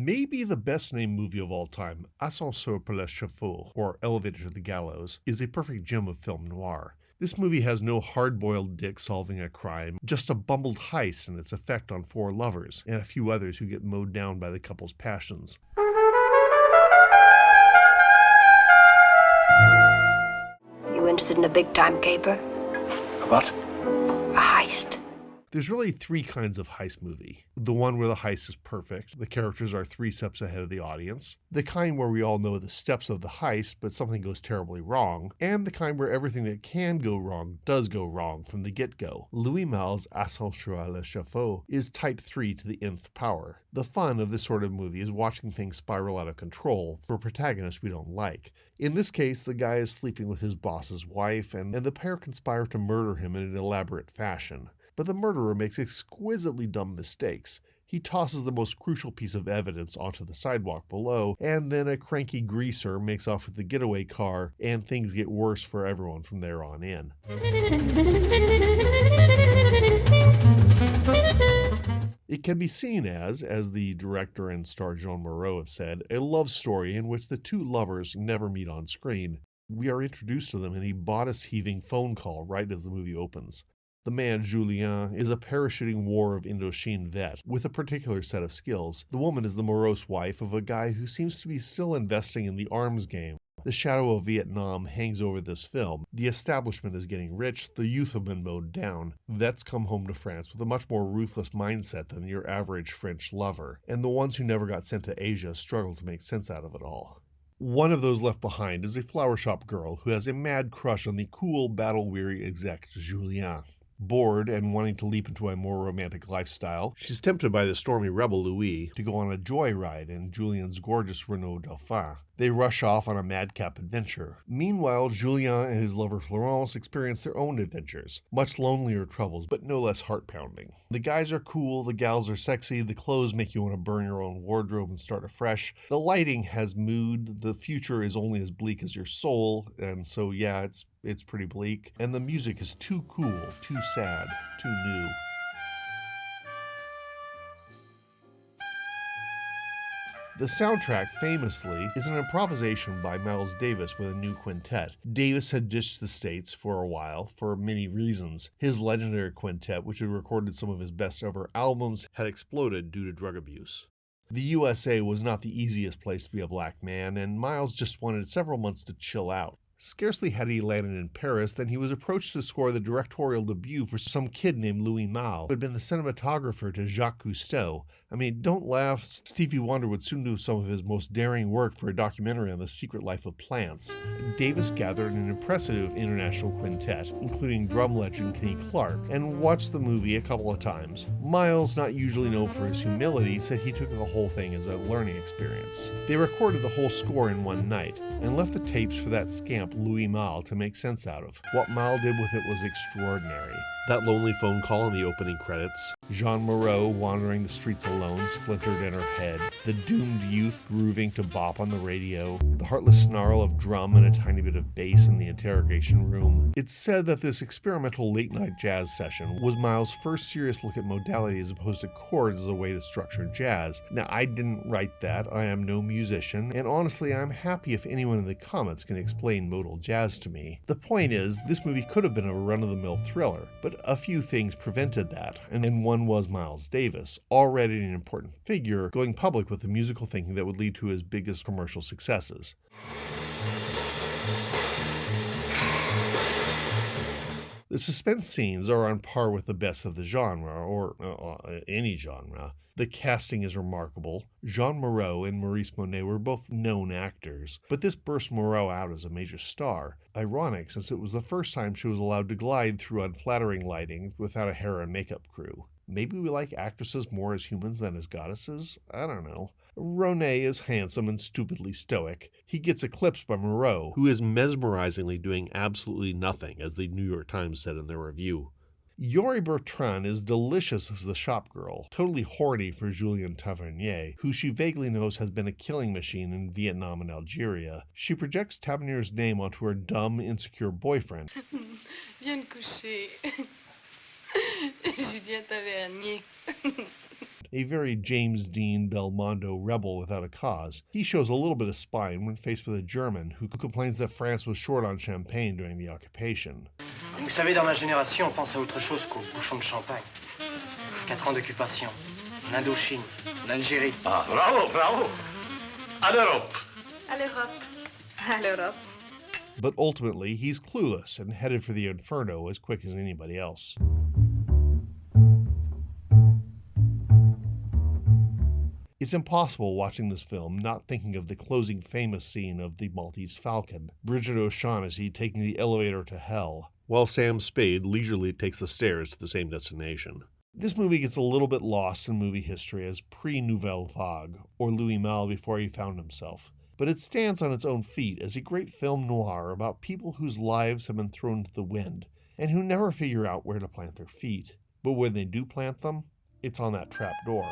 Maybe the best named movie of all time, Ascenseur pour les chevaux, or Elevator to the Gallows, is a perfect gem of film noir. This movie has no hard-boiled dick solving a crime, just a bumbled heist and its effect on four lovers, and a few others who get mowed down by the couple's passions. You interested in a big-time caper? A what? A heist. There's really three kinds of heist movie. The one where the heist is perfect, the characters are 3 steps ahead of the audience. The kind where we all know the steps of the heist, but something goes terribly wrong. And the kind where everything that can go wrong does go wrong from the get-go. Louis Malle's Ascenseur les chevaux is type 3 to the nth power. The fun of this sort of movie is watching things spiral out of control for protagonists we don't like. In this case, the guy is sleeping with his boss's wife, and the pair conspire to murder him in an elaborate fashion. But the murderer makes exquisitely dumb mistakes. He tosses the most crucial piece of evidence onto the sidewalk below, and then a cranky greaser makes off with the getaway car, and things get worse for everyone from there on in. It can be seen as the director and star Jean Moreau have said, a love story in which the two lovers never meet on screen. We are introduced to them in a bodice-heaving phone call right as the movie opens. The man, Julien, is a parachuting War of Indochine vet with a particular set of skills. The woman is the morose wife of a guy who seems to be still investing in the arms game. The shadow of Vietnam hangs over this film. The establishment is getting rich, the youth have been mowed down. Vets come home to France with a much more ruthless mindset than your average French lover, and the ones who never got sent to Asia struggle to make sense out of it all. One of those left behind is a flower shop girl who has a mad crush on the cool, battle-weary exec, Julien. Bored and wanting to leap into a more romantic lifestyle, she's tempted by the stormy rebel Louis to go on a joyride in Julien's gorgeous Renault Dauphin. They rush off on a madcap adventure. Meanwhile, Julien and his lover Florence experience their own adventures, much lonelier troubles, but no less heart-pounding. The guys are cool, the gals are sexy, the clothes make you want to burn your own wardrobe and start afresh. The lighting has mood, the future is only as bleak as your soul, and so yeah, it's pretty bleak. And the music is too cool, too sad, too new. The soundtrack, famously, is an improvisation by Miles Davis with a new quintet. Davis had ditched the States for a while, for many reasons. His legendary quintet, which had recorded some of his best-ever albums, had exploded due to drug abuse. The USA was not the easiest place to be a black man, and Miles just wanted several months to chill out. Scarcely had he landed in Paris than he was approached to score the directorial debut for some kid named Louis Malle, who had been the cinematographer to Jacques Cousteau. I mean, don't laugh, Stevie Wonder would soon do some of his most daring work for a documentary on the secret life of plants. Davis gathered an impressive international quintet, including drum legend Kenny Clarke, and watched the movie a couple of times. Miles, not usually known for his humility, said he took the whole thing as a learning experience. They recorded the whole score in one night, and left the tapes for that scamp Louis Malle to make sense out of. What Malle did with it was extraordinary. That lonely phone call in the opening credits, Jean Moreau wandering the streets alone, splintered in her head, the doomed youth grooving to bop on the radio, the heartless snarl of drum and a tiny bit of bass in the interrogation room. It's said that this experimental late-night jazz session was Miles' first serious look at modality as opposed to chords as a way to structure jazz. Now, I didn't write that, I am no musician, and honestly, I'm happy if anyone in the comments can explain modal jazz to me. The point is, this movie could have been a run-of-the-mill thriller, but a few things prevented that, and one was Miles Davis, already an important figure, going public with the musical thinking that would lead to his biggest commercial successes. The suspense scenes are on par with the best of the genre, or any genre. The casting is remarkable. Jean Moreau and Maurice Monet were both known actors, but this burst Moreau out as a major star. Ironic, since it was the first time she was allowed to glide through unflattering lighting without a hair and makeup crew. Maybe we like actresses more as humans than as goddesses? I don't know. Ronet is handsome and stupidly stoic. He gets eclipsed by Moreau, who is mesmerizingly doing absolutely nothing, as the New York Times said in their review. Yori Bertrand is delicious as the shop girl, totally horny for Julien Tavernier, who she vaguely knows has been a killing machine in Vietnam and Algeria. She projects Tavernier's name onto her dumb, insecure boyfriend. Viens te coucher. Julien Tavernier. a very James Dean Belmondo rebel without a cause. He shows a little bit of spine when faced with a German who complains that France was short on champagne during the occupation. Vous savez, dans ma génération, on pense à autre chose qu'aux bouchons de champagne. 4 ans d'occupation. En Indochine, en Algérie. Ah, bravo, bravo. À l'Europe. À l'Europe. À l'Europe. But ultimately, he's clueless and headed for the inferno as quick as anybody else. It's impossible watching this film not thinking of the closing famous scene of The Maltese Falcon, Bridget O'Shaughnessy taking the elevator to hell, while Sam Spade leisurely takes the stairs to the same destination. This movie gets a little bit lost in movie history as pre-Nouvelle Vague, or Louis Malle before he found himself, but it stands on its own feet as a great film noir about people whose lives have been thrown to the wind, and who never figure out where to plant their feet. But when they do plant them, it's on that trap door.